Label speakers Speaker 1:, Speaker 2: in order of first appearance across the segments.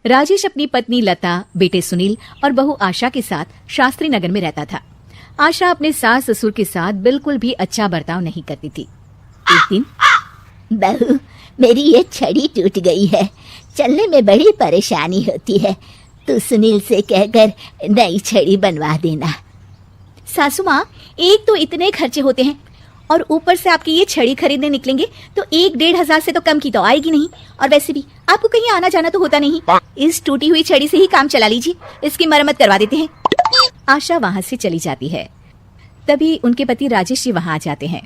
Speaker 1: राजेश अपनी पत्नी लता, बेटे सुनील और बहू आशा के साथ शास्त्री नगर में रहता था। आशा अपने सास ससुर के साथ बिल्कुल भी अच्छा बर्ताव नहीं करती थी। एक दिन,
Speaker 2: बहू, मेरी ये छड़ी टूट गई है, चलने में बड़ी परेशानी होती है, तू सुनील से कहकर नई छड़ी बनवा देना।
Speaker 1: सासू माँ, एक तो इतने खर्चे होते हैं और ऊपर से आपकी ये छड़ी खरीदने निकलेंगे तो 1-1.5 से तो कम की तो आएगी नहीं। और वैसे भी आपको कहीं आना जाना तो होता नहीं, इस टूटी हुई छड़ी से ही काम चला लीजिए, इसकी मरम्मत करवा देते हैं। आशा वहाँ से चली जाती है। तभी उनके पति राजेश जी वहाँ आ जाते हैं।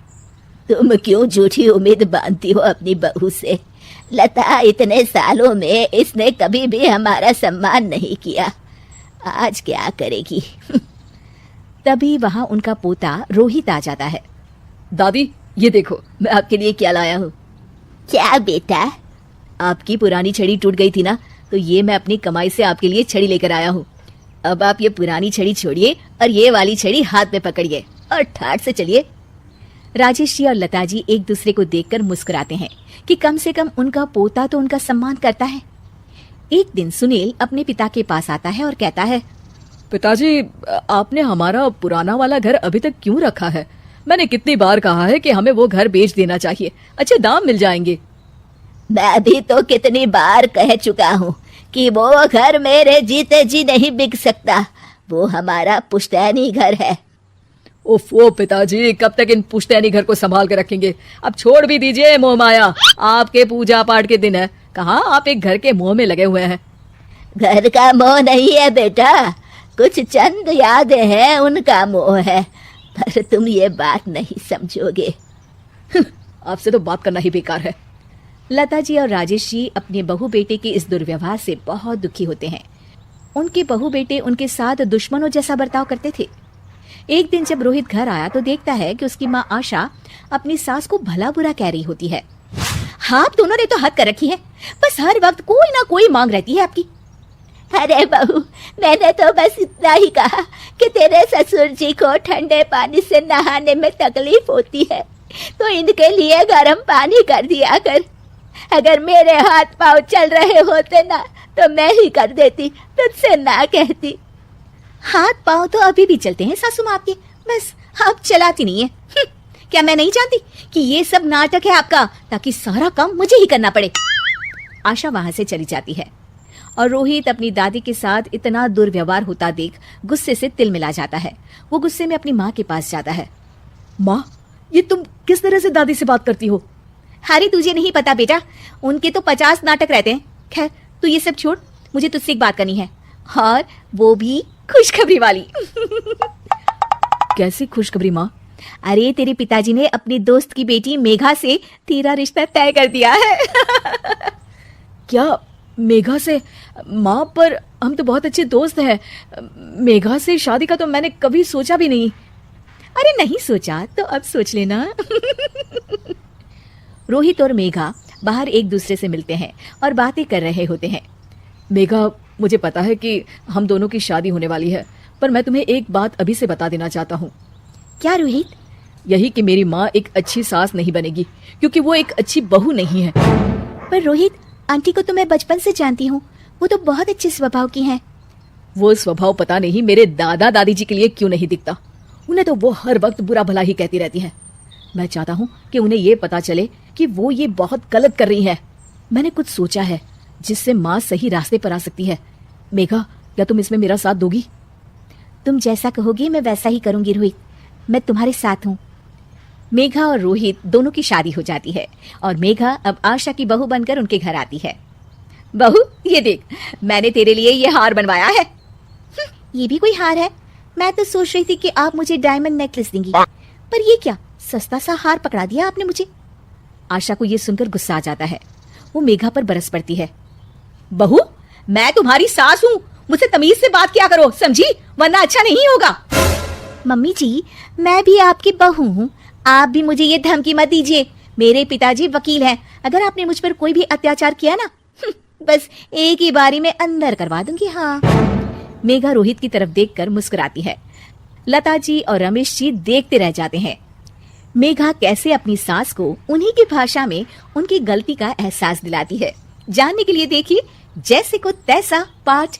Speaker 2: तुम क्यों झूठी उम्मीद बांधती हो अपनी बहू से? लता इतने सालों में इसने कभी भी हमारा सम्मान नहीं किया, आज क्या करेगी?
Speaker 1: तभी वहाँ उनका पोता रोहित आ जाता है।
Speaker 3: दादी, ये देखो मैं आपके लिए क्या लाया हूँ।
Speaker 2: क्या बेटा?
Speaker 3: आपकी पुरानी छड़ी टूट गई थी ना, तो ये मैं अपनी कमाई से आपके लिए छड़ी लेकर आया हूँ। अब आप ये पुरानी छड़ी छोड़िए और ये वाली छड़ी हाथ में पकड़िए और ठाठ से चलिए।
Speaker 1: राजेश जी और लता जी एक दूसरे को देखकर मुस्कुराते हैं कि कम से कम उनका पोता तो उनका सम्मान करता है। एक दिन सुनील अपने पिता के पास आता है और कहता है,
Speaker 3: पिताजी, आपने हमारा पुराना वाला घर अभी तक क्यों रखा है? मैंने कितनी बार कहा है कि हमें वो घर बेच देना चाहिए, अच्छे दाम मिल जाएंगे।
Speaker 2: मैं भी तो कितनी बार कह चुका हूँ कि वो घर मेरे जीते जी नहीं बिक सकता, वो हमारा पुश्तैनी घर है।
Speaker 3: ओफो पिताजी, कब तक इन पुश्तैनी घर को संभाल कर रखेंगे? अब छोड़ भी दीजिए मोह माया, आपके पूजा पाठ के दिन है, कहाँ आप एक घर के मोह में लगे हुए हैं।
Speaker 2: घर का मोह नहीं है बेटा, कुछ चंद यादें हैं, उनका मोह है, पर तुम ये बात नहीं समझोगे।
Speaker 3: आपसे तो बात करना ही बेकार है।
Speaker 1: लता जी और राजेश जी अपने बहू बेटे के इस दुर्व्यवहार से बहुत दुखी होते हैं। उनके बहू बेटे उनके साथ दुश्मनों जैसा बर्ताव करते थे। एक दिन जब रोहित घर आया तो देखता है कि उसकी माँ आशा अपनी सास को भला बुरा कह रही होती है। हाँ, आप दोनों ने तो हद कर रखी है, बस हर वक्त कोई ना कोई मांग रहती है आपकी।
Speaker 2: अरे बहू, मैंने तो बस इतना ही कहा कि तेरे ससुर जी को ठंडे पानी से नहाने में तकलीफ होती है, तो इनके लिए गर्म पानी कर दिया कर। अगर मेरे हाथ पांव चल रहे होते ना तो मैं ही कर देती, तुझसे ना कहती।
Speaker 1: हाथ पांव तो अभी भी चलते हैं सासू माँ आपके, बस आप चलाती नहीं है। क्या मैं नहीं जानती कि ये सब नाटक है आपका, ताकि सारा काम मुझे ही करना पड़े। आशा वहां से चली जाती है और रोहित अपनी दादी के साथ इतना दुर्व्यवहार होता देख गुस्से से तिल मिला जाता है। वो गुस्से में अपनी माँ के पास जाता है।
Speaker 3: माँ, ये तुम किस तरह से दादी से बात करती हो?
Speaker 1: अरे तुझे नहीं पता बेटा, उनके तो 50 नाटक रहते हैं। खैर तू ये सब छोड़, मुझे तुझसे एक बात करनी है, और वो भी खुशखबरी वाली।
Speaker 3: कैसी खुशखबरी माँ?
Speaker 1: अरे तेरे पिताजी ने अपनी दोस्त की बेटी मेघा से तेरा रिश्ता तय कर दिया है।
Speaker 3: क्या मेघा से? माँ, पर हम तो बहुत अच्छे दोस्त हैं, मेघा से शादी का तो मैंने कभी सोचा भी नहीं।
Speaker 1: अरे नहीं सोचा तो अब सोच लेना। रोहित और मेघा बाहर एक दूसरे से मिलते हैं और बातें कर रहे होते हैं।
Speaker 3: मेघा, मुझे पता है कि हम दोनों की शादी होने वाली है, पर मैं तुम्हें एक बात अभी से बता देना चाहता हूँ।
Speaker 1: क्या रोहित?
Speaker 3: यही कि मेरी माँ एक अच्छी सास नहीं बनेगी, क्योंकि वो एक अच्छी बहू नहीं है।
Speaker 1: पर रोहित, आंटी को तो मैं बचपन से जानती हूँ, वो तो बहुत अच्छे स्वभाव की हैं।
Speaker 3: वो स्वभाव पता नहीं मेरे दादा दादी जी के लिए क्यों नहीं दिखता, उन्हें तो वो हर वक्त बुरा भला ही कहती रहती है। मैं चाहता हूँ कि उन्हें ये पता चले कि वो ये बहुत गलत कर रही है। मैंने कुछ सोचा है जिससे माँ सही रास्ते पर आ सकती है। मेघा, क्या तुम इसमें मेरा साथ दोगी?
Speaker 1: तुम जैसा कहोगी मैं वैसा ही करूंगी रोहित, मैं तुम्हारे साथ हूँ। मेघा और रोहित दोनों की शादी हो जाती है और मेघा अब आशा की बहू बनकर उनके घर आती है। बहू, ये देख, मैंने तेरे लिए ये हार बनवाया है। ये भी कोई हार है? मैं तो सोच रही थी कि आप मुझे डायमंड नेकलेस देंगी, पर ये क्या सस्ता सा हार पकड़ा दिया आपने मुझे। आशा को ये सुनकर गुस्सा आ जाता है, वो मेघा पर बरस पड़ती है। बहू, मैं तुम्हारी सास हूँ, मुझसे तमीज से बात किया करो, समझी? वरना अच्छा नहीं होगा। मम्मी जी, मैं भी आपकी बहू हूँ, आप भी मुझे ये धमकी मत दीजिए। मेरे पिताजी वकील हैं, अगर आपने मुझ पर कोई भी अत्याचार किया ना, बस एक ही बारी में अंदर करवा दूंगी। हाँ। मेघा रोहित की तरफ देखकर मुस्कुराती है। लता जी और रमेश जी देखते रह जाते हैं। मेघा कैसे अपनी सास को उन्हीं की भाषा में उनकी गलती का एहसास दिलाती है। जानने के लिए देखिए जैसे को तैसा पाठ